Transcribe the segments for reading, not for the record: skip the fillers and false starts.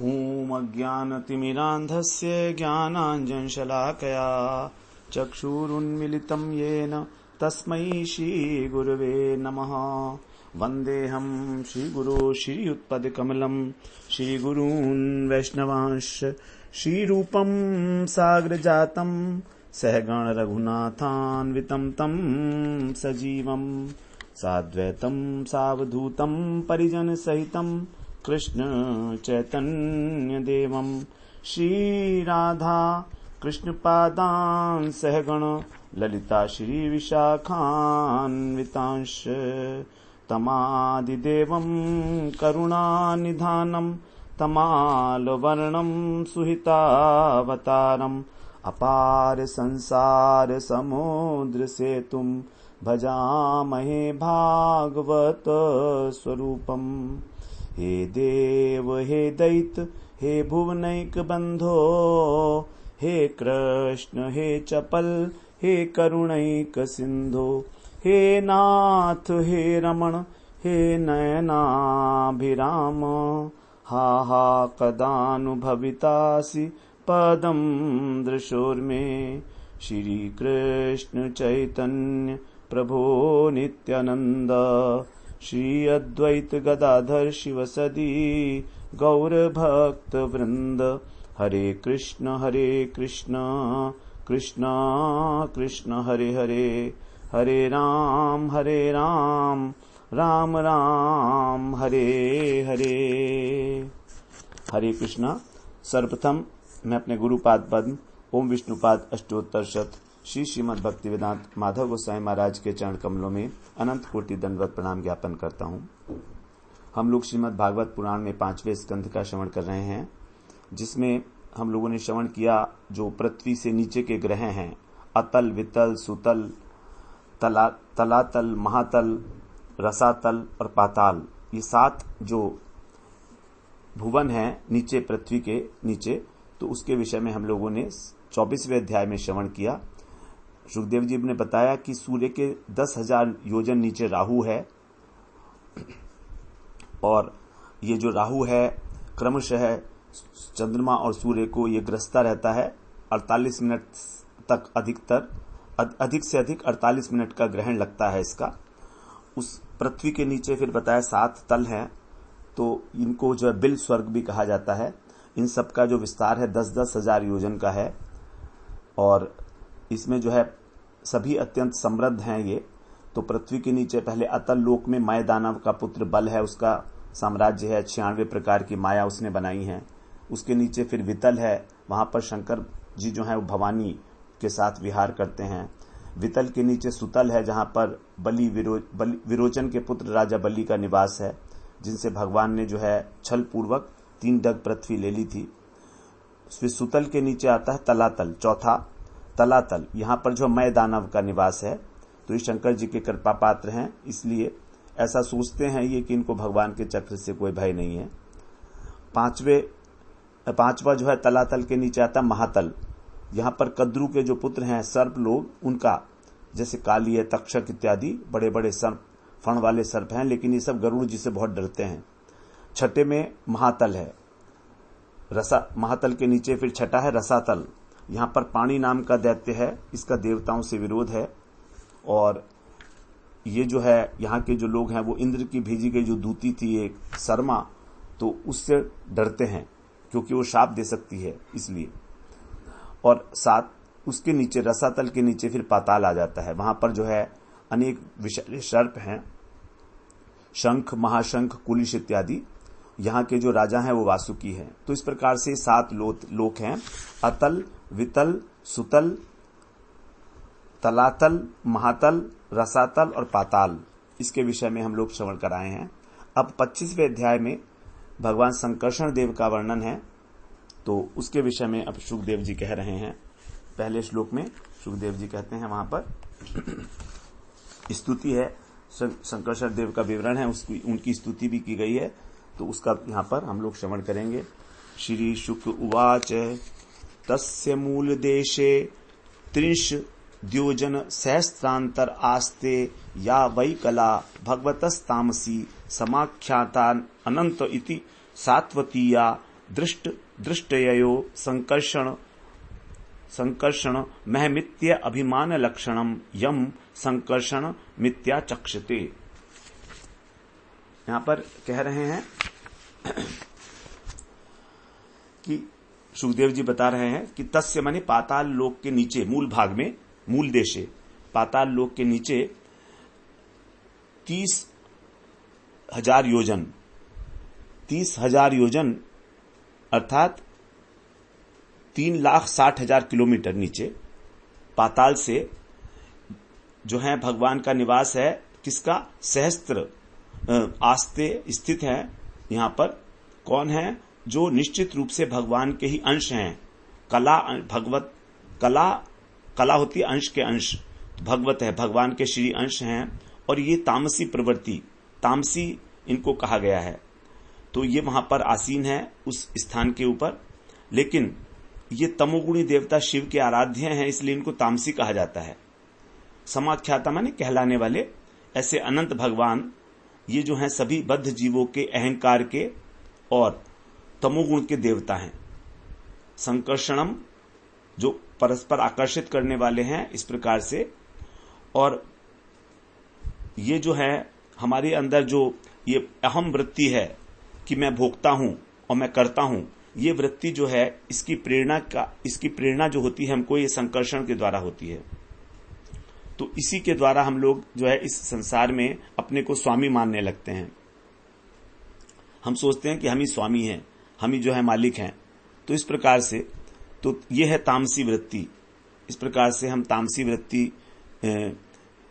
ॐ अज्ञानतिमिरान्धस्य ज्ञानाञ्जनशलाकया चक्षुरुन्मिलितं येन तस्मै श्रीगुरवे नमः। वन्देऽहं श्रीगुरो श्रीयुत्पदकमलं श्रीगुरून् वैष्णवांश्च श्रीरूपं साग्रजातं सहगण रघुनाथान्वितं तं सजीवं साद्वैतं सावधूतं परिजनसहितं कृष्ण चैतन्य देवं श्रीराधा कृष्णपादान् सहगण ललिता श्री विशाखान्वितांश तमादिदेवं करुणानिधानं तमालवर्णं सुहितावतारम् अपार संसार समुद्र सेतुं भजामहे भागवत स्वरूपम्। हे देव हे दैत्य हे भुवनैक बंधो हे कृष्ण हे चपल हे करुणैक सिंधो हे नाथ हे रमण हे नयनाभिराम हा हा कदानुभवितासि पदं दृशोर्मे श्री कृष्ण चैतन्य प्रभो नित्यानंद श्री अद्वैत गदाधर शिवसदी गौर भक्त वृंद हरे कृष्ण कृष्ण कृष्ण हरे हरे हरे राम राम राम हरे हरे। हरे कृष्णा। सर्वप्रथम मैं अपने गुरुपाद पद्म ओम विष्णुपाद अष्टोत्तर शत श्री श्रीमद् भक्ति वेदांत माधव गोसाई महाराज के चरण कमलों में अनंत कोटि दंडवत प्रणाम ज्ञापन करता हूँ। हम लोग श्रीमद् भागवत पुराण में 5वें स्कंध का श्रवण कर रहे हैं, जिसमें हम लोगों ने श्रवण किया जो पृथ्वी से नीचे के ग्रह हैं, अतल वितल सुतल तलातल महातल रसातल और पाताल, ये 7 जो भुवन हैं नीचे पृथ्वी के नीचे, तो उसके विषय में हम लोगों ने 24वें अध्याय में श्रवण किया। सुखदेव जी ने बताया कि सूर्य के 10,000 योजन नीचे राहु है, और ये जो राहु है क्रमशः चंद्रमा और सूर्य को ये ग्रसता रहता है 48 मिनट तक, अधिक से अधिक 48 मिनट का ग्रहण लगता है इसका। उस पृथ्वी के नीचे फिर बताया 7 तल हैं, तो इनको जो है बिल स्वर्ग भी कहा जाता है। इन सब का जो विस्तार है 10-10 हजार योजन का है, और इसमें जो है सभी अत्यंत समृद्ध हैं ये। तो पृथ्वी के नीचे पहले अतल लोक में मय दानव का पुत्र बल है, उसका साम्राज्य है, 96 प्रकार की माया उसने बनाई है। उसके नीचे फिर वितल है, वहां पर शंकर जी जो है वो भवानी के साथ विहार करते हैं। वितल के नीचे सुतल है, जहां पर विरोचन के पुत्र राजा बलि का निवास है, जिनसे भगवान ने जो है छल पूर्वक 3 डग पृथ्वी ले ली थी। फिर सुतल के नीचे आता है तलातल, चौथा तलातल, यहाँ पर जो मय दानव का निवास है। तो ये शंकर जी के कृपा पात्र हैं, इसलिए ऐसा सोचते हैं ये कि इनको भगवान के चक्र से कोई भय नहीं है। पांचवा जो है तलातल के नीचे आता महातल, यहाँ पर कद्रु के जो पुत्र हैं सर्प लोग, उनका जैसे काली है, तक्षक इत्यादि बड़े बड़े सर्प, फण वाले सर्प हैं, लेकिन ये सब गरुड़ जी से बहुत डरते हैं। छठे में महातल है, महातल के नीचे फिर छठा है रसातल, यहाँ पर पाणी नाम का दैत्य है, इसका देवताओं से विरोध है, और ये जो है यहाँ के जो लोग हैं वो इंद्र की भेजी गई जो दूती थी एक शर्मा, तो उससे डरते हैं क्योंकि वो शाप दे सकती है इसलिए। और 7 उसके नीचे रसातल के नीचे फिर पाताल आ जाता है, वहां पर जो है अनेक विषैले सर्प हैं, शंख महाशंख कुलिश इत्यादि। यहाँ के जो राजा हैं वो वासुकी हैं। तो इस प्रकार से 7 लोक हैं, अतल वितल सुतल तलातल महातल रसातल और पाताल। इसके विषय में हम लोग श्रवण कराए हैं। अब 25वें अध्याय में भगवान संकर्षण देव का वर्णन है, तो उसके विषय में अब सुखदेव जी कह रहे हैं। पहले श्लोक में सुखदेव जी कहते हैं, वहां पर स्तुति है, संकर्षण देव का विवरण है, उनकी स्तुति भी की गई है, तो उसका यहाँ पर हम लोग श्रवण करेंगे। श्री शुक उवाच तस्य मूल देशे 30 द्योजन सहस्त्रांतर आस्ते या वै कला भगवतस्तामसी समाख्याता अनंत इति सात्वतीया दृष्टयो संकर्षण महमित्य अभिमान लक्षणम यम संकर्षण मित्या चक्षते। यहां पर कह रहे हैं कि सुखदेव जी बता रहे हैं कि तस्य माने पाताल लोक के नीचे, मूल भाग में, मूल देशे, पाताल लोक के नीचे 30,000 योजन, 30,000 योजन अर्थात 3,60,000 किलोमीटर नीचे पाताल से जो है भगवान का निवास है। किसका? सहस्त्र आस्ते स्थित है। यहां पर कौन है? जो निश्चित रूप से भगवान के ही अंश हैं। भगवत कला होती है अंश के अंश, भगवत है, भगवान के श्री अंश हैं। और ये तामसी प्रवृत्ति, तामसी इनको कहा गया है। तो ये वहां पर आसीन है उस स्थान के ऊपर। लेकिन ये तमोगुणी देवता शिव के आराध्य हैं, इसलिए इनको तामसी कहा जाता है। समाख्याता माने कहलाने वाले ऐसे अनंत भगवान ये जो हैं सभी बद्ध जीवों के अहंकार के और तमोगुण के देवता हैं। संकर्षणम जो परस्पर आकर्षित करने वाले हैं इस प्रकार से। और ये जो है हमारे अंदर जो ये अहम वृत्ति है कि मैं भोगता हूं और मैं करता हूं, ये वृत्ति जो है इसकी प्रेरणा जो होती है हमको ये संकर्षण के द्वारा होती है। तो इसी के द्वारा हम लोग जो है इस संसार में अपने को स्वामी मानने लगते हैं। हम सोचते हैं कि हम ही स्वामी हैं, हम ही जो है मालिक हैं। तो इस प्रकार से तो ये है तामसी वृत्ति। इस प्रकार से हम तामसी वृत्ति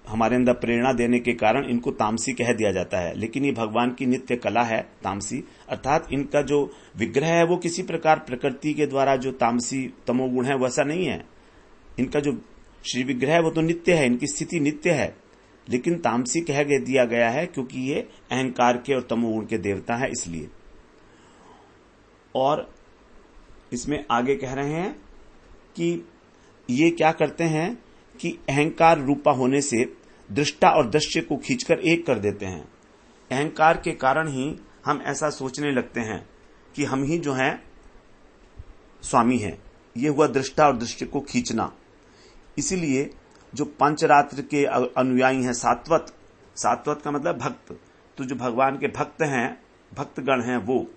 हमारे अंदर प्रेरणा देने के कारण इनको तामसी कह दिया जाता है। लेकिन ये भगवान की नित्य कला है तामसी, अर्थात इनका जो विग्रह है वो किसी प्रकार प्रकृति के द्वारा जो तामसी तमोगुण है वैसा नहीं है। इनका जो श्री विग्रह है वो तो नित्य है, इनकी स्थिति नित्य है। लेकिन तामसी कह दिया गया है क्योंकि ये अहंकार के और तमोगुण के देवता है इसलिए। और इसमें आगे कह रहे हैं कि ये क्या करते हैं कि अहंकार रूपा होने से दृष्टा और दृश्य को खींचकर एक कर देते हैं। अहंकार के कारण ही हम ऐसा सोचने लगते हैं कि हम ही जो हैं स्वामी हैं। ये हुआ दृष्टा और दृश्य को खींचना। इसीलिए जो पंचरात्र के अनुयायी हैं, सात्वत का मतलब भक्त, तो जो भगवान के भक्त हैं, भक्तगण हैं, वो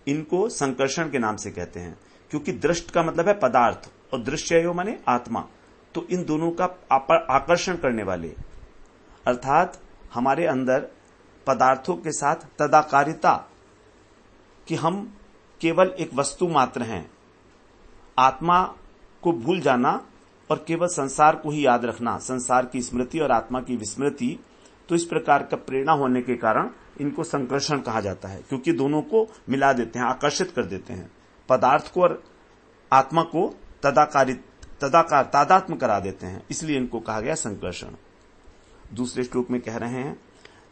इनको संकर्षण के नाम से कहते हैं। क्योंकि दृष्ट का मतलब है पदार्थ और दृश्यो माने आत्मा। तो इन दोनों का आकर्षण करने वाले, अर्थात हमारे अंदर पदार्थों के साथ तदाकारिता कि हम केवल एक वस्तु मात्र हैं, आत्मा को भूल जाना और केवल संसार को ही याद रखना, संसार की स्मृति और आत्मा की विस्मृति। तो इस प्रकार का प्रेरणा होने के कारण इनको संकर्षण कहा जाता है, क्योंकि दोनों को मिला देते हैं, आकर्षित कर देते हैं, पदार्थ को और आत्मा को तादात्म्य करा देते हैं, इसलिए इनको कहा गया संकर्षण। दूसरे श्लोक में कह रहे हैं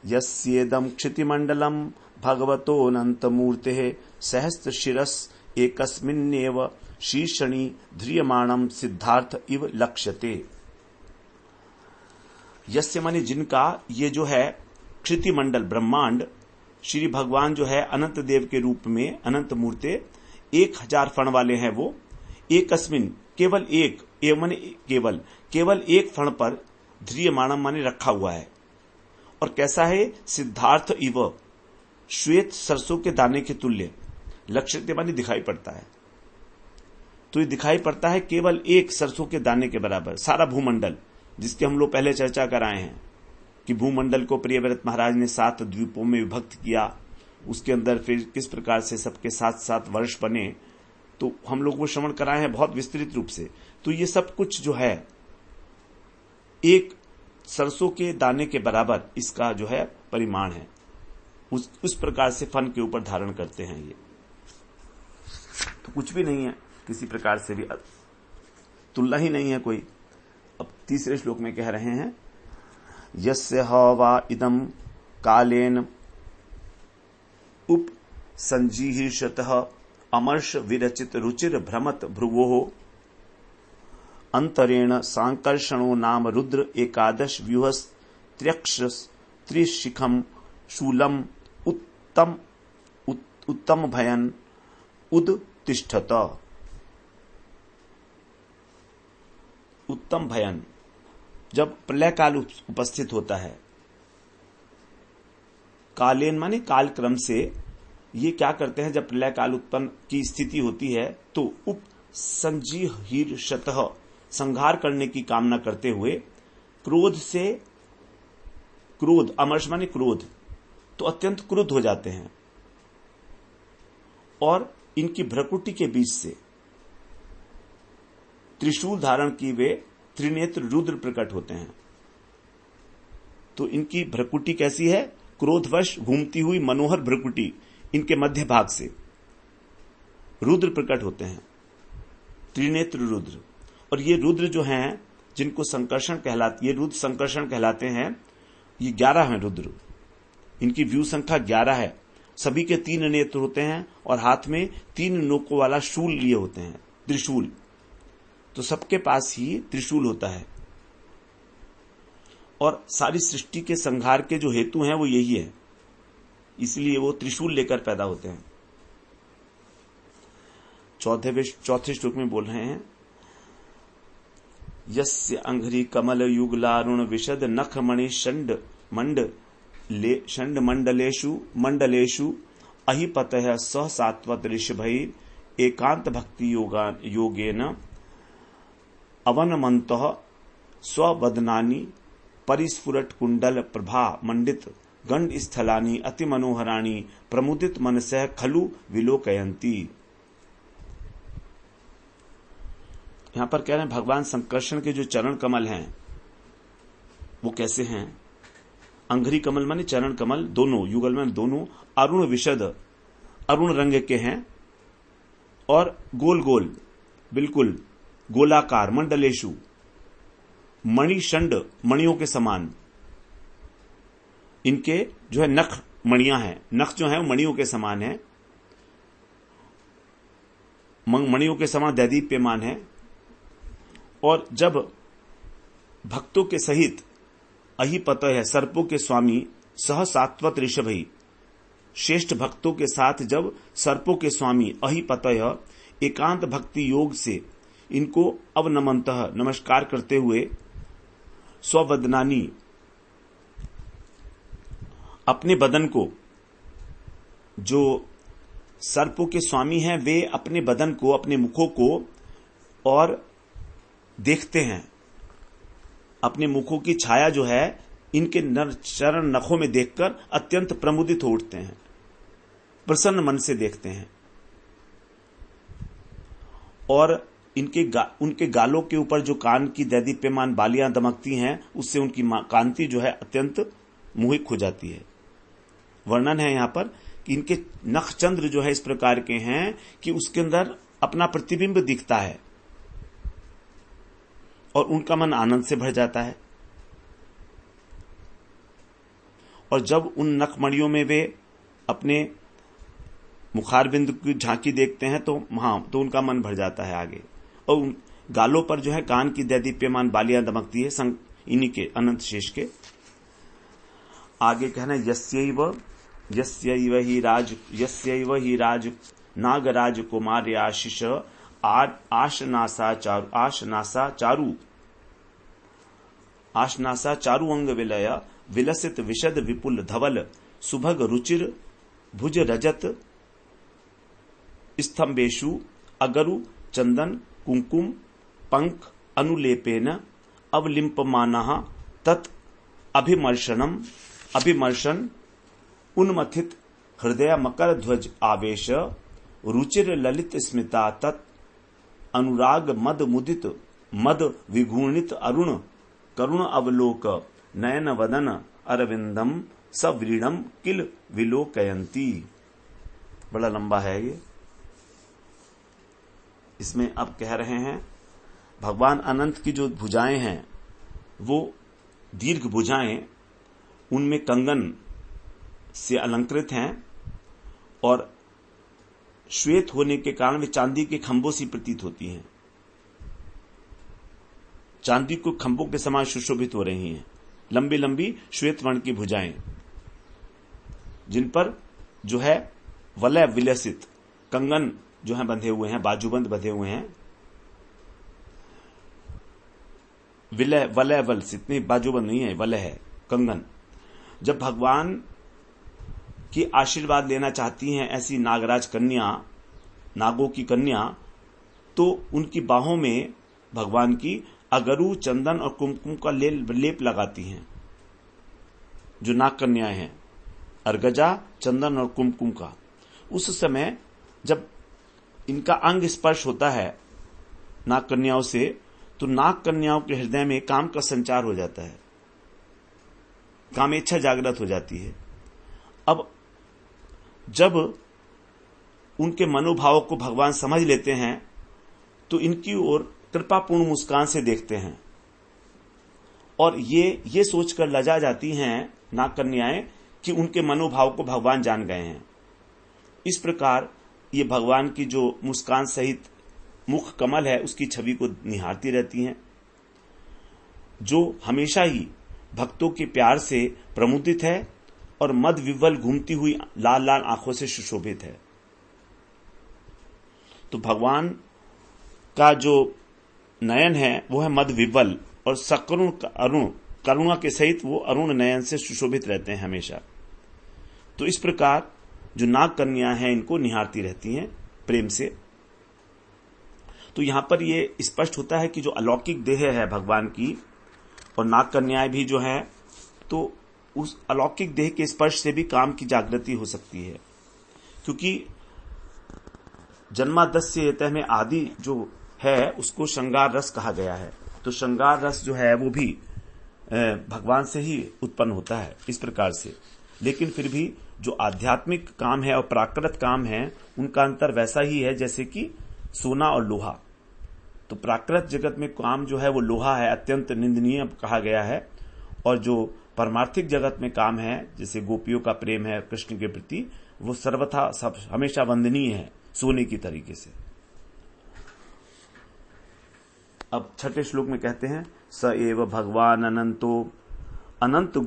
यस्येदं क्षितिमंडलम भगवतो अनंत मूर्ते सहस्त्र शिरस एकस्मिन्नेव शीर्षणी ध्रियमाणम सिद्धार्थ इव लक्ष्यते। यस्य माने जिनका ये जो है क्षितिमंडल ब्रह्मांड, श्री भगवान जो है अनंत देव के रूप में अनंत मूर्ते 1000 फण वाले हैं, वो एकस्मिन केवल एक, माने केवल एक फण पर ध्रियमाणम माने रखा हुआ है। और कैसा है? सिद्धार्थ इव श्वेत सरसों के दाने के तुल्य, लक्ष्यते माने दिखाई पड़ता है। तो ये दिखाई पड़ता है केवल एक सरसों के दाने के बराबर। सारा भूमंडल, जिसके हम लोग पहले चर्चा कराए हैं कि भूमंडल को प्रियव्रत महाराज ने 7 द्वीपों में विभक्त किया, उसके अंदर फिर किस प्रकार से सबके 7-7 वर्ष बने, तो हम लोग वो श्रवण कराए हैं बहुत विस्तृत रूप से। तो ये सब कुछ जो है एक सरसों के दाने के बराबर इसका जो है परिमाण है, उस प्रकार से फन के ऊपर धारण करते हैं। ये तो कुछ भी नहीं है, किसी प्रकार से भी तुलना ही नहीं है कोई। अब तीसरे श्लोक में कह रहे हैं यस्य हवा इदम कालेन उप संजीहिषतः अमर्ष विरचित रुचिर भ्रमत भ्रुवो अंतरेण सांकर्षणो नाम रुद्र एकादश व्यूहस त्र्यक्ष त्रिशिखम शूलम उत्तम भयन उदतिष्ठत। उत्तम भयन, जब प्रलय काल उपस्थित होता है, कालेन माने काल क्रम से, ये क्या करते हैं जब प्रलय काल उत्पन्न की स्थिति होती है तो उप संजीहीर्षतः, संहार करने की कामना करते हुए, क्रोध से, क्रोध अमर्ष माने क्रोध, तो अत्यंत क्रुद्ध हो जाते हैं और इनकी भ्रकुटी के बीच से त्रिशूल धारण की वे त्रिनेत्र रुद्र प्रकट होते हैं। तो इनकी भ्रकुटी कैसी है? क्रोधवश घूमती हुई मनोहर भ्रकुटी, इनके मध्य भाग से रुद्र प्रकट होते हैं, त्रिनेत्र रुद्र। और ये रुद्र जो हैं, जिनको संकर्षण कहलाती, ये रुद्र संकर्षण कहलाते हैं, ये 11 हैं रुद्र। इनकी व्यू संख्या 11 है। सभी के 3 नेत्र होते हैं और हाथ में 3 नोकों वाला शूल लिए होते हैं, त्रिशूल। तो सबके पास ही त्रिशूल होता है और सारी सृष्टि के संहार के जो हेतु हैं वो यही है, इसलिए वो त्रिशूल लेकर पैदा होते हैं। चौथे श्लोक में बोल रहे हैं, यस्य अंघ्रि कमल युगलारुण विशद नख मणि षण्ड मंडलेषु अहिपतः सह सात्वत ऋषभैः एकांत भक्ति योगेन अवनमन्तः स्ववदनानि परिस्फुरट कुंडल प्रभा मंडित गंड स्थलानि अति मनोहराणि प्रमुदित मनसः खलु विलोकयन्ति। यहां पर कह रहे हैं भगवान संकर्षण के जो चरण कमल हैं वो कैसे हैं? अंघ्रि कमल माने चरण कमल, दोनों युगल में दोनों अरुण विशद, अरुण रंग के हैं और गोल गोल, बिल्कुल गोलाकार, मंडलेशु मणिषंड, मणियों के समान। इनके जो है नख मणियां हैं, नख जो है मणियों के समान है, मणियों के समान दैदीप्यमान है। और जब भक्तों के सहित अहिपत है, सर्पों के स्वामी, सह सात्वत ऋषभई, श्रेष्ठ भक्तों के साथ जब सर्पों के स्वामी अहिपत एकांत भक्ति योग से इनको अवनमन्तः, नमस्कार करते हुए, स्ववदनानी, अपने बदन को, जो सर्पों के स्वामी हैं वे अपने बदन को, अपने मुखों को और देखते हैं, अपने मुखों की छाया जो है इनके चरण नखों में देखकर अत्यंत प्रमुदित हो उठते हैं, प्रसन्न मन से देखते हैं। और उनके गालों के ऊपर जो कान की दैदीप्यमान बालियां दमकती हैं, उससे उनकी कांति जो है अत्यंत मोहित हो जाती है। वर्णन है यहां पर कि इनके नखचंद्र जो है इस प्रकार के हैं कि उसके अंदर अपना प्रतिबिंब दिखता है और उनका मन आनंद से भर जाता है। और जब उन नखमणियों में वे अपने मुखारबिंद की झांकी देखते हैं तो उनका मन भर जाता है आगे। और उन गालों पर जो है कान की दैदीप्यमान बालियां दमकती है, इन्हीं के अनंत शेष के। आगे कहना यस्यैव ही राज नागराज कुमार आशीष आशनासा चारु अंग विलय विलसित विशद विपुल धवल सुभग रुचिर भुज रजत स्तंभेषु अगरु चंदन कुंकुम पंख अनुलेपेन अवलिंपमानः तत् अभिमर्शन उन्मथित हृदय मकर ध्वज आवेश रुचिर ललित स्मिता तत् अनुराग मद मुदित मद विगुणित अरुण करुण अवलोक नयन वदन अरविंदम सव्रीडम किल विलोकयंती। बड़ा लंबा है ये। इसमें अब कह रहे हैं भगवान अनंत की जो भुजाएं हैं वो दीर्घ भुजाएं, उनमें कंगन से अलंकृत हैं और श्वेत होने के कारण वे चांदी के खंभों सी प्रतीत होती हैं, चांदी को खंभों के समान सुशोभित हो रही हैं। लंबी लंबी श्वेत वर्ण की भुजाएं जिन पर जो है वलय विलसित कंगन जो है बंधे हुए हैं, बाजूबंद बंधे हुए हैं। विलय वलय वल इतनी बाजूबंद नहीं है, वलय है कंगन। जब भगवान की आशीर्वाद लेना चाहती हैं ऐसी नागराज कन्या, नागों की कन्या, तो उनकी बाहों में भगवान की अगरू, चंदन और कुमकुम का लेप लगाती हैं। जो नाग कन्याएं हैं, अर्गजा, चंदन और कुमकुम का। उस समय जब इनका अंग स्पर्श होता है नाग कन्याओं से, तो नाग कन्याओं के हृदय में काम का संचार हो जाता है, कामेच्छा जागृत हो जाती है। अब जब उनके मनोभावों को भगवान समझ लेते हैं तो इनकी ओर कृपापूर्ण मुस्कान से देखते हैं और ये सोचकर लजा जाती हैं नाग कन्याएं कि उनके मनोभाव को भगवान जान गए हैं। इस प्रकार ये भगवान की जो मुस्कान सहित मुख कमल है उसकी छवि को निहारती रहती हैं, जो हमेशा ही भक्तों के प्यार से प्रमुदित है और मद विवल घूमती हुई लाल लाल आंखों से सुशोभित है। तो भगवान का जो नयन है वो है मद विवल और सकरुण अरुण, करुणा के सहित वो अरुण नयन से सुशोभित रहते हैं हमेशा। तो इस प्रकार जो नाग कन्या हैं इनको निहारती रहती हैं प्रेम से। तो यहां पर ये स्पष्ट होता है कि जो अलौकिक देह है भगवान की और नाग कन्याएं भी जो है, तो उस अलौकिक देह के स्पर्श से भी काम की जागृति हो सकती है, क्योंकि जन्मादस्य यतः में आदि जो है उसको श्रृंगार रस कहा गया है। तो श्रृंगार रस जो है वो भी भगवान से ही उत्पन्न होता है इस प्रकार से। लेकिन फिर भी जो आध्यात्मिक काम है और प्राकृत काम है उनका अंतर वैसा ही है जैसे कि सोना और लोहा। तो प्राकृत जगत में काम जो है वो लोहा है, अत्यंत निंदनीय कहा गया है, और जो परमार्थिक जगत में काम है जैसे गोपियों का प्रेम है कृष्ण के प्रति, वो सर्वथा सब हमेशा वंदनीय है सोने की तरीके से। अब छठे श्लोक में कहते हैं, स एव भगवान अनंतो अनंत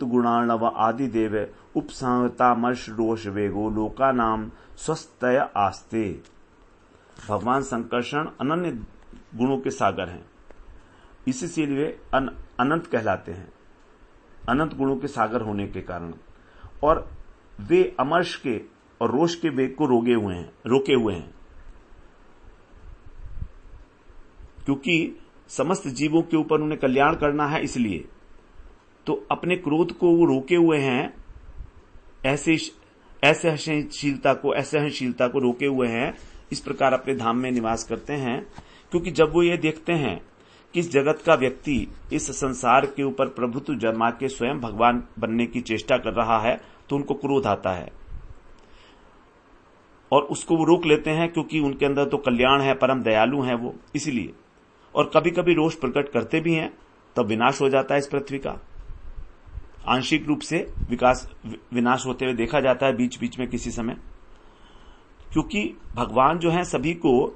गुणार्णव आदि देव उपसंहतामर्ष रोष वेगो लोका नाम स्वस्थय आस्ते। भगवान संकर्षण अनन्य गुणों के सागर हैं, इसी वे अनंत कहलाते हैं, अनंत गुणों के सागर होने के कारण। और वे अमर्ष के और रोष के वेग को रोके हुए हैं, क्योंकि समस्त जीवों के ऊपर उन्हें कल्याण करना है, इसलिए तो अपने क्रोध को वो रोके हुए हैं, ऐसे सहनशीलता को रोके हुए हैं। इस प्रकार अपने धाम में निवास करते हैं, क्योंकि जब वो ये देखते हैं कि इस जगत का व्यक्ति इस संसार के ऊपर प्रभुत्व जमा के स्वयं भगवान बनने की चेष्टा कर रहा है, तो उनको क्रोध आता है और उसको वो रोक लेते हैं, क्योंकि उनके अंदर तो कल्याण है, परम दयालु हैं वो, इसलिए। और कभी कभी रोष प्रकट करते भी हैं, तब विनाश हो जाता है इस पृथ्वी का। आंशिक रूप से विनाश होते हुए देखा जाता है बीच बीच में किसी समय, क्योंकि भगवान जो है सभी को,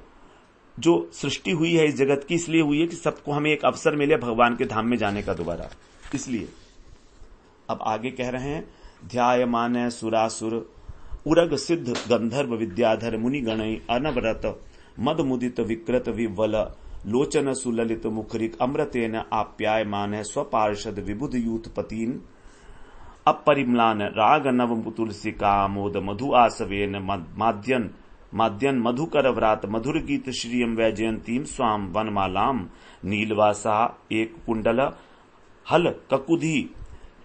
जो सृष्टि हुई है इस जगत की इसलिए हुई है कि सबको हमें एक अवसर मिले भगवान के धाम में जाने का दोबारा, इसलिए। अब आगे कह रहे हैं, ध्यायमान सुरासुर उरग सिद्ध गंधर्व विद्याधर मुनि गणई अनवरत मद मुदित विकृत विवल लोचन सुललित मुखरिक अमृतेन आप्यायमान है स्वपार्षद विबुध यूथ पतीन अपरिम्लान राग नव तुलसिका मोद मधु आसवेन माद्यन मधुकर व्रात मधुर गीत श्रियम वैजयंतीम स्वाम वनमालाम नीलवासा एक कुंडल हल ककुधि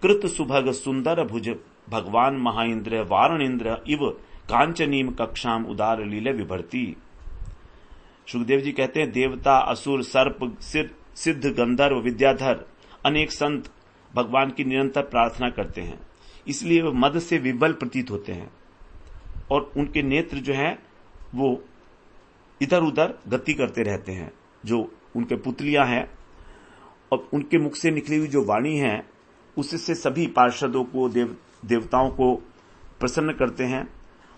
कृत सुभग सुंदर भुज भगवान महाइंद्र वारणेन्द्र इव कांचनीम कक्षाम उदार लीले विभर्ती। सुखदेव जी कहते हैं, देवता असुर सर्प सिद्ध गंधर्व विद्याधर अनेक संत भगवान की निरंतर प्रार्थना करते हैं, इसलिए वे मद से विवल प्रतीत होते हैं और उनके नेत्र जो हैं वो इधर उधर गति करते रहते हैं। जो उनके पुतलियां हैं और उनके मुख से निकली हुई जो वाणी है उससे सभी पार्षदों को देवताओं को प्रसन्न करते हैं।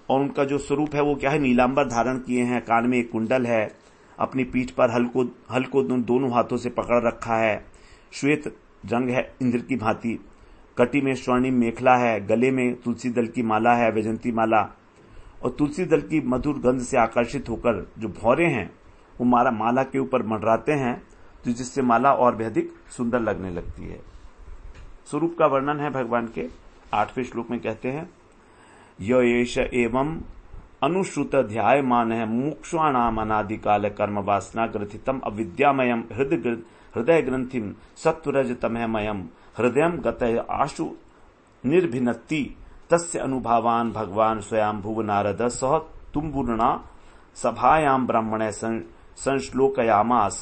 और उनका जो स्वरूप है वो क्या है, नीलांबर धारण किए हैं, कान में एक कुंडल है, अपनी पीठ पर हल को दोनों हाथों से पकड़ रखा है, श्वेत रंग है इंद्र की भांति, कटी में स्वर्णिम मेखला है, गले में तुलसी दल की माला है, वैजंती माला, और तुलसी दल की मधुर गंध से आकर्षित होकर जो भौरे हैं वो माला के ऊपर मंडराते हैं, तो जिससे माला और भी अधिक सुंदर लगने लगती है। स्वरूप का वर्णन है भगवान के 8वें श्लोक में कहते हैं, य एष एवं अनुश्रुत ध्यायमान है मुमुक्षुणाम अनादिकाल कर्म वासना ग्रथितम अविद्यामयम हृदय ग्रंथिम सत्वरजतमयम हृदयम गतय आशु निर्भिन्नति तस्य अनुभावान भगवान स्वयं भुव नारद सह तुम्बुर्णा सभायाम ब्राह्मणे संश्लोकयामास।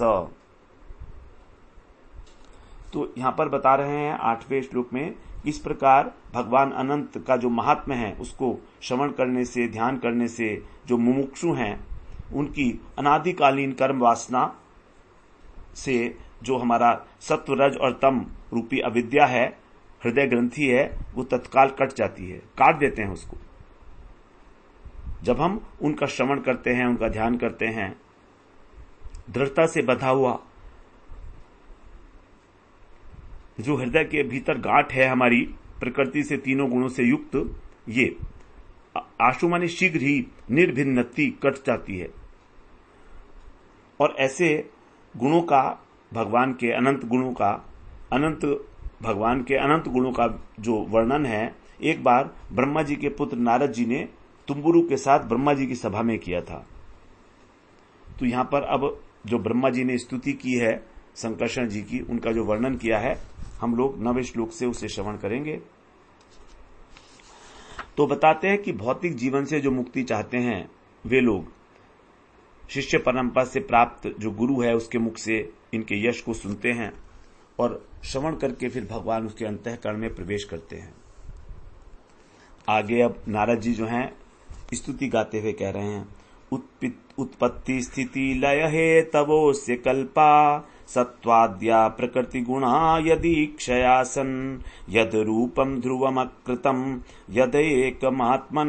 तो यहां पर बता रहे हैं 8वें श्लोक में इस प्रकार भगवान अनंत का जो महात्म्य है उसको श्रवण करने से, ध्यान करने से जो मुमुक्षु हैं उनकी अनादिकालीन कर्म वासना से जो हमारा सत्व रज और तम रूपी अविद्या है, हृदय ग्रंथि है, वो तत्काल कट जाती है, काट देते हैं उसको। जब हम उनका श्रवण करते हैं, उनका ध्यान करते हैं, दृढ़ता से बंधा हुआ जो हृदय के भीतर गांठ है हमारी प्रकृति से तीनों गुणों से युक्त, ये आशु माने शीघ्र ही निर्भिन्नति कट जाती है। और ऐसे गुणों का भगवान के अनंत गुणों का जो वर्णन है, एक बार ब्रह्मा जी के पुत्र नारद जी ने तुम्बुरु के साथ ब्रह्मा जी की सभा में किया था। तो यहां पर अब जो ब्रह्मा जी ने स्तुति की है संकर्षण जी की, उनका जो वर्णन किया है, हम लोग 9वें श्लोक से उसे श्रवण करेंगे। तो बताते हैं कि भौतिक जीवन से जो मुक्ति चाहते हैं वे लोग शिष्य परंपरा से प्राप्त जो गुरु है उसके मुख से इनके यश को सुनते हैं और श्रवण करके फिर भगवान उसके अंतःकरण में प्रवेश करते हैं। आगे अब नारद जी जो हैं स्तुति गाते हुए कह रहे हैं, उत्पत्ति स्थिति लय हे तवोस्य कल्पा सत्वाद्या प्रकृति गुणा यदि क्षयासन यद रूपम ध्रुवमकृतम यद एकमात्मन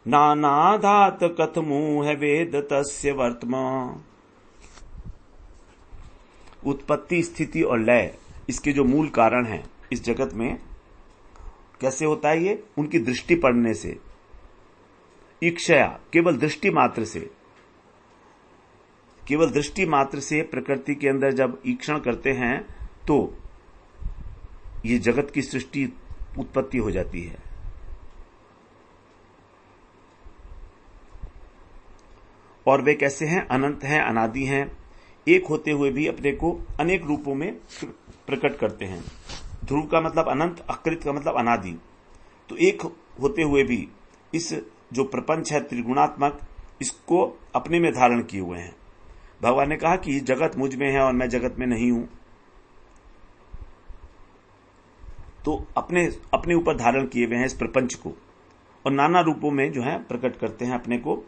नानाधात कथमुह वेद तस्य वर्तम। उत्पत्ति स्थिति और लय इसके जो मूल कारण हैं इस जगत में, कैसे होता है ये? उनकी दृष्टि पड़ने से, इक्षया केवल दृष्टि मात्र से प्रकृति के अंदर जब ईक्षण करते हैं तो ये जगत की सृष्टि उत्पत्ति हो जाती है। और वे कैसे हैं? अनंत हैं, अनादि हैं, एक होते हुए भी अपने को अनेक रूपों में प्रकट करते हैं। ध्रुव का मतलब अनंत, अकृत का मतलब अनादि। तो एक होते हुए भी इस जो प्रपंच है त्रिगुणात्मक, इसको अपने में धारण किए हुए हैं। भगवान ने कहा कि जगत मुझ में है और मैं जगत में नहीं हूं, तो अपने ऊपर धारण किए हुए हैं इस प्रपंच को और नाना रूपों में जो है प्रकट करते हैं अपने को।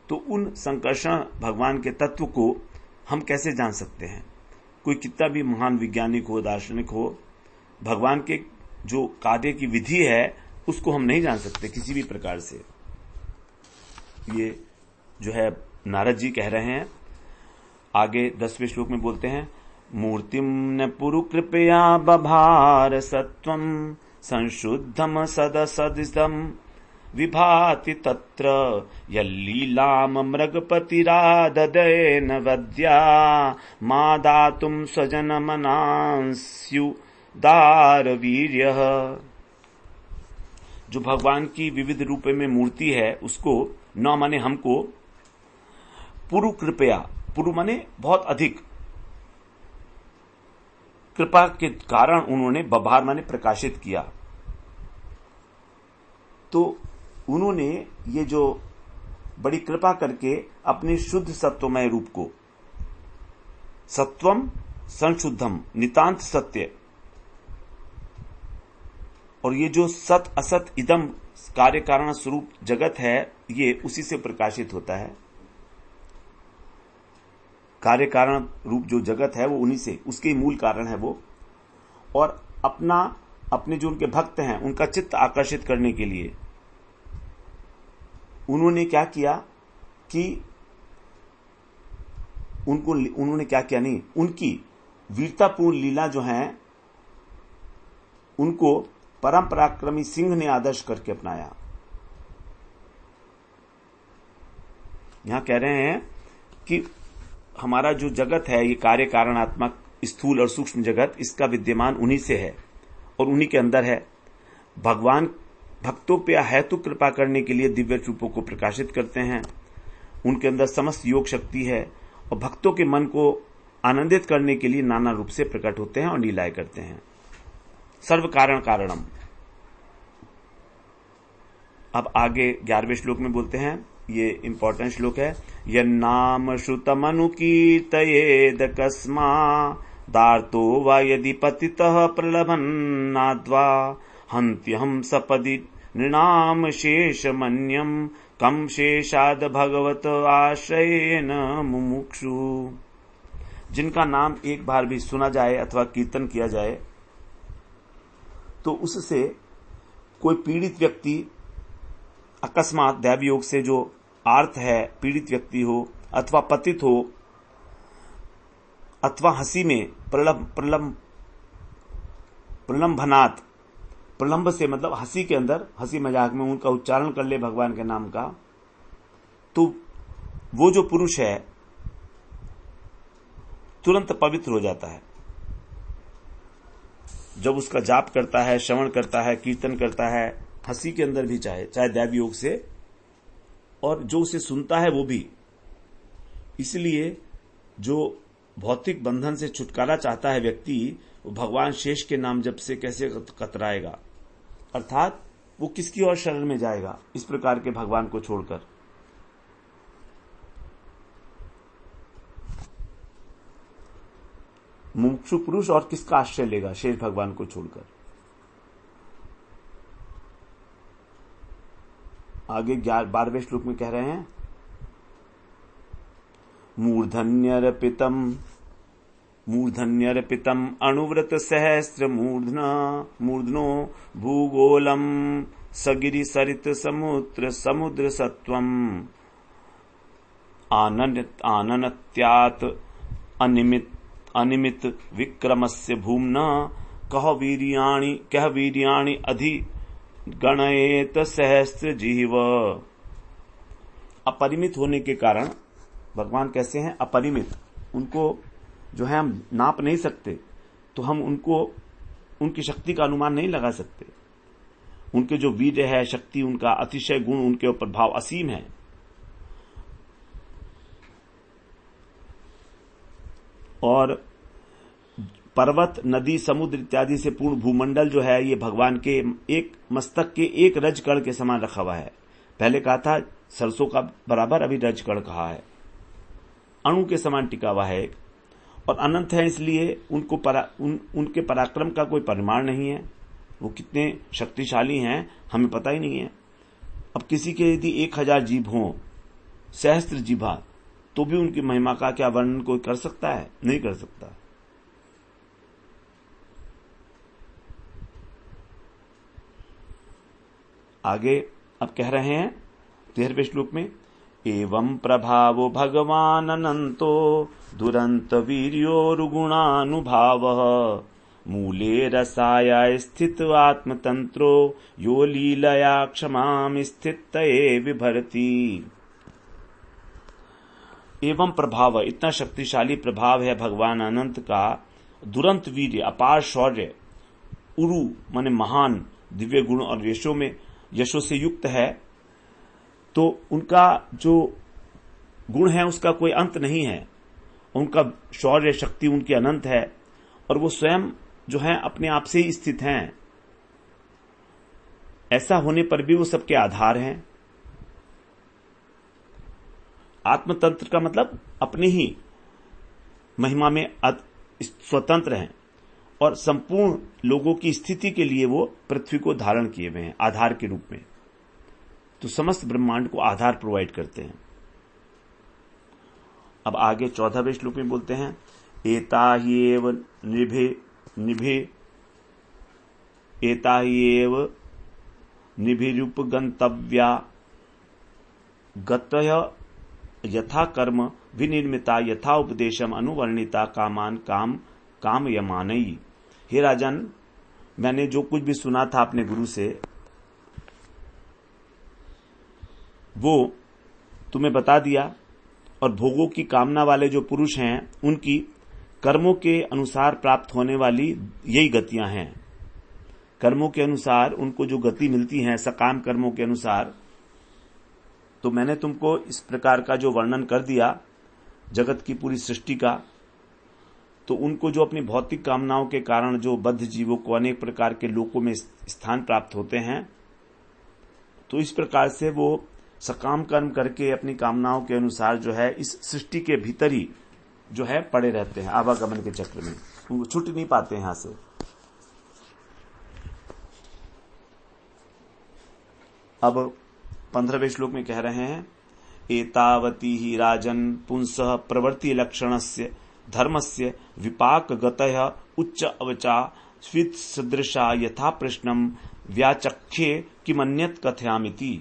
तो उन संकर्षण भगवान के तत्व को हम कैसे जान सकते हैं? कोई कितना भी महान वैज्ञानिक हो, दार्शनिक हो, भगवान के जो कार्य की विधि है उसको हम नहीं जान सकते किसी भी प्रकार से। ये जो है नारद जी कह रहे हैं। आगे 10वें श्लोक में बोलते हैं, मूर्तिम न पुरु कृपया बभार सत्वम संशुद्धम सदसदिदम विभाति तत्र यल्लीलाम मृगपतिराददेन वद्या मादातुम स्वजनमनांस्युदार वीर्यः। जो भगवान की विविध रूपों में मूर्ति है उसको न माने हमको, पुरु कृपया, पुरु माने बहुत अधिक, कृपा के कारण उन्होंने, बभार माने प्रकाशित किया। तो उन्होंने ये जो बड़ी कृपा करके अपने शुद्ध सत्वमय रूप को, सत्वम संशुद्धम नितांत सत्य, और ये जो सत असत इदम कार्य कारण स्वरूप जगत है ये उसी से प्रकाशित होता है। कार्य कारण रूप जो जगत है वो उन्हीं से, उसके मूल कारण है वो। और अपने जो उनके भक्त हैं उनका चित्त आकर्षित करने के लिए उन्होंने क्या किया कि उनकी वीरतापूर्ण लीला जो है उनको परम पराक्रमी सिंह ने आदर्श करके अपनाया। यहां कह रहे हैं कि हमारा जो जगत है, ये कार्य कारणात्मक स्थूल और सूक्ष्म जगत, इसका विद्यमान उन्हीं से है और उन्हीं के अंदर है। भगवान भक्तों पे हेतु कृपा करने के लिए दिव्य रूपों को प्रकाशित करते हैं। उनके अंदर समस्त योग शक्ति है और भक्तों के मन को आनंदित करने के लिए नाना रूप से प्रकट होते हैं और लीलाएं करते हैं। सर्व कारण कारणम। अब आगे 11वें श्लोक में बोलते हैं, ये इंपॉर्टेंट श्लोक है। यन्नाम श्रुतमनुकीर्तयेद कस्मा दार्तो वा यदि पतितः प्रलभन्नाद्वा हन्त्यहं सपदि नृणाम शेषमन्यम कम शेषाद भगवत आश्रयेन मुमुक्षु। जिनका नाम एक बार भी सुना जाए अथवा कीर्तन किया जाए तो उससे कोई पीड़ित व्यक्ति अकस्मात दैव योग से जो आर्त है, पीड़ित व्यक्ति हो अथवा पतित हो अथवा हंसी में प्रलंभनात्, प्रलंब से मतलब हंसी के अंदर, हंसी मजाक में उनका उच्चारण कर ले भगवान के नाम का, तो वो जो पुरुष है तुरंत पवित्र हो जाता है। जब उसका जाप करता है, श्रवण करता है, कीर्तन करता है, हंसी के अंदर भी चाहे दैव योग से, और जो उसे सुनता है वो भी। इसलिए जो भौतिक बंधन से छुटकारा चाहता है व्यक्ति, वो भगवान शेष के नाम जप से कैसे कतराएगा, अर्थात वो किसकी ओर शरण में जाएगा इस प्रकार के भगवान को छोड़कर। मुमुक्षु पुरुष और किसका आश्रय लेगा शेष भगवान को छोड़कर। आगे 12वें श्लोक में कह रहे हैं, मूर्धन्यर्पितम अणुव्रत सहस्त्र मूर्धनो भूगोलम सगिरि सरित समुद्र सत्वम आननत्यात अनिमित विक्रमस्य भूम्ना कह वीर्याणि अधि गणयेत सहस्त्र जीव। अपरिमित होने के कारण भगवान कैसे हैं? अपरिमित। उनको जो है हम नाप नहीं सकते, तो हम उनकी शक्ति का अनुमान नहीं लगा सकते। उनके जो वीर्य है, शक्ति, उनका अतिशय गुण, उनके प्रभाव असीम है। और पर्वत, नदी, समुद्र इत्यादि से पूर्ण भूमंडल जो है, ये भगवान के एक मस्तक के एक रज कण के समान रखा हुआ है। पहले कहा था सरसों का बराबर, अभी रज कण कहा है। अणु के समान टिका हुआ है और अनंत है, इसलिए उनके पराक्रम का कोई परिमाण नहीं है। वो कितने शक्तिशाली हैं हमें पता ही नहीं है। अब किसी के यदि 1000 जीभ हों, सहस्त्र जीभा, तो भी उनकी महिमा का क्या वर्णन कोई कर सकता है? नहीं कर सकता। आगे अब कह रहे हैं 13वें श्लोक में, एवं प्रभावो भगवान अनंतो दुरंत वीर्योरुगुणानुभावः मूले रसाया स्थित आत्मतंत्रो यो लीलया क्षमां स्थित विभरति। एवं प्रभाव, इतना शक्तिशाली प्रभाव है भगवान अनंत का। दुरंत वीर्य, अपार शौर्य, उरु माने महान, दिव्य गुण और यशों से युक्त है। तो उनका जो गुण है उसका कोई अंत नहीं है। उनका शौर्य, शक्ति उनकी अनंत है और वो स्वयं जो है अपने आप से ही स्थित हैं। ऐसा होने पर भी वो सबके आधार हैं। आत्मतंत्र का मतलब अपने ही महिमा में स्वतंत्र हैं और संपूर्ण लोगों की स्थिति के लिए वो पृथ्वी को धारण किए हुए हैं आधार के रूप में। तो समस्त ब्रह्मांड को आधार प्रोवाइड करते हैं। अब आगे 14वें श्लोक में बोलते हैं, एता ही एव निभिरूप गंतव्या गतय यथा कर्म विनिर्मिता यथा उपदेशम अनुवर्णिता कामान काम यमानई। हे राजन, मैंने जो कुछ भी सुना था अपने गुरु से, वो तुम्हें बता दिया। और भोगों की कामना वाले जो पुरुष हैं उनकी कर्मों के अनुसार प्राप्त होने वाली यही गतियां हैं। कर्मों के अनुसार उनको जो गति मिलती है, सकाम कर्मों के अनुसार, तो मैंने तुमको इस प्रकार का जो वर्णन कर दिया जगत की पूरी सृष्टि का, तो उनको जो अपनी भौतिक कामनाओं के कारण जो बद्ध जीवों को अनेक प्रकार के लोकों में स्थान प्राप्त होते हैं, तो इस प्रकार से वो सकाम कर्म करके अपनी कामनाओं के अनुसार जो है इस सृष्टि के भीतर ही जो है पड़े रहते हैं आवागमन के चक्र में, वो छूट नहीं पाते यहां से। अब 15वें श्लोक में कह रहे हैं, एतावती ही राजन पुंसः प्रवृत्ति लक्षणस्य धर्मस्य विपाक गतः उच्च अवचा स्वित सदृशा यथा प्रश्नम व्याचख्ये किमन्यत कथयामिति।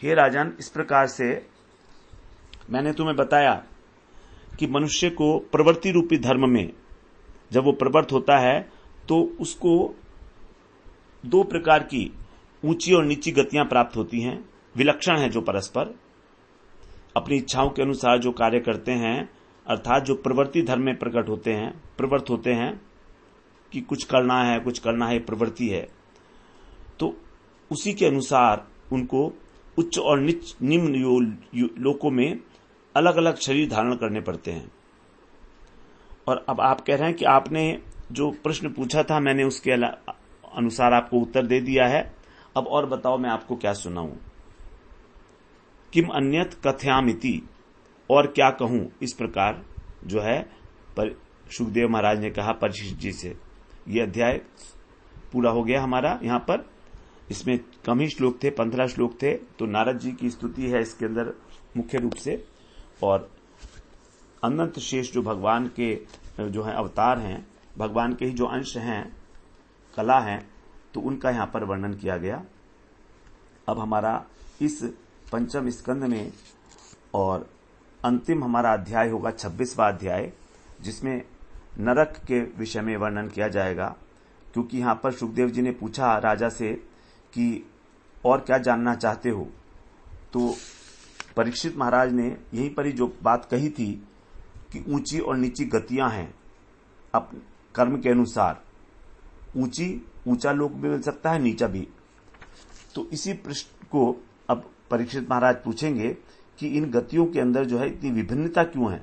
हे राजन, इस प्रकार से मैंने तुम्हें बताया कि मनुष्य को प्रवृत्ति रूपी धर्म में जब वो प्रवृत्त होता है तो उसको दो प्रकार की ऊंची और नीची गतियां प्राप्त होती हैं, विलक्षण है जो परस्पर अपनी इच्छाओं के अनुसार जो कार्य करते हैं, अर्थात जो प्रवृत्ति धर्म में प्रकट होते हैं, प्रवृत्त होते हैं कि कुछ करना है, प्रवृत्ति है, तो उसी के अनुसार उनको उच्च और निम्न लोकों में अलग अलग शरीर धारण करने पड़ते हैं। और अब आप कह रहे हैं कि आपने जो प्रश्न पूछा था मैंने उसके अनुसार आपको उत्तर दे दिया है, अब और बताओ मैं आपको क्या सुनाऊं। किम अन्यत कथयामिति, और क्या कहूं, इस प्रकार जो है सुखदेव महाराज ने कहा परीक्षित जी से। यह अध्याय पूरा हो गया हमारा। यहां पर इसमें कम ही श्लोक थे, 15 श्लोक थे, तो नारद जी की स्तुति है इसके अंदर मुख्य रूप से, और अनंत शेष जो भगवान के जो है अवतार हैं, भगवान के ही जो अंश हैं, कला हैं, तो उनका यहां पर वर्णन किया गया। अब हमारा इस पंचम स्कंद में और अंतिम हमारा अध्याय होगा 26वां अध्याय, जिसमें नरक के विषय में वर्णन किया जाएगा। क्योंकि यहां पर सुखदेव जी ने पूछा राजा से कि और क्या जानना चाहते हो, तो परीक्षित महाराज ने यहीं पर ही जो बात कही थी कि ऊंची और नीची गतियां हैं अपने कर्म के अनुसार, ऊंचा लोक भी मिल सकता है, नीचा भी। तो इसी प्रश्न को अब परीक्षित महाराज पूछेंगे कि इन गतियों के अंदर जो है इतनी विभिन्नता क्यों है,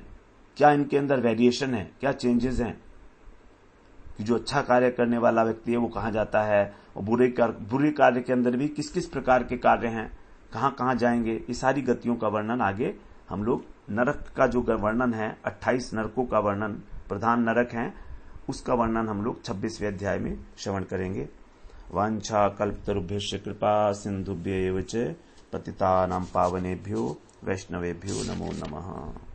क्या इनके अंदर वेरिएशन है, क्या चेंजेस हैं, कि जो अच्छा कार्य करने वाला व्यक्ति है वो कहां जाता है, और बुरे कार्य के अंदर भी किस किस प्रकार के कार्य हैं, कहां कहां जाएंगे। ये सारी गतियों का वर्णन आगे हम लोग, नरक का जो वर्णन है, 28 नरकों का वर्णन, प्रधान नरक हैं, उसका वर्णन हम लोग 26वें अध्याय में श्रवण करेंगे। वांछा कल्पतरुभ्यश्च कृपा सिंधुभ्य एव च पतितानां पावनेभ्यो वैष्णवेभ्यो नमो नमः।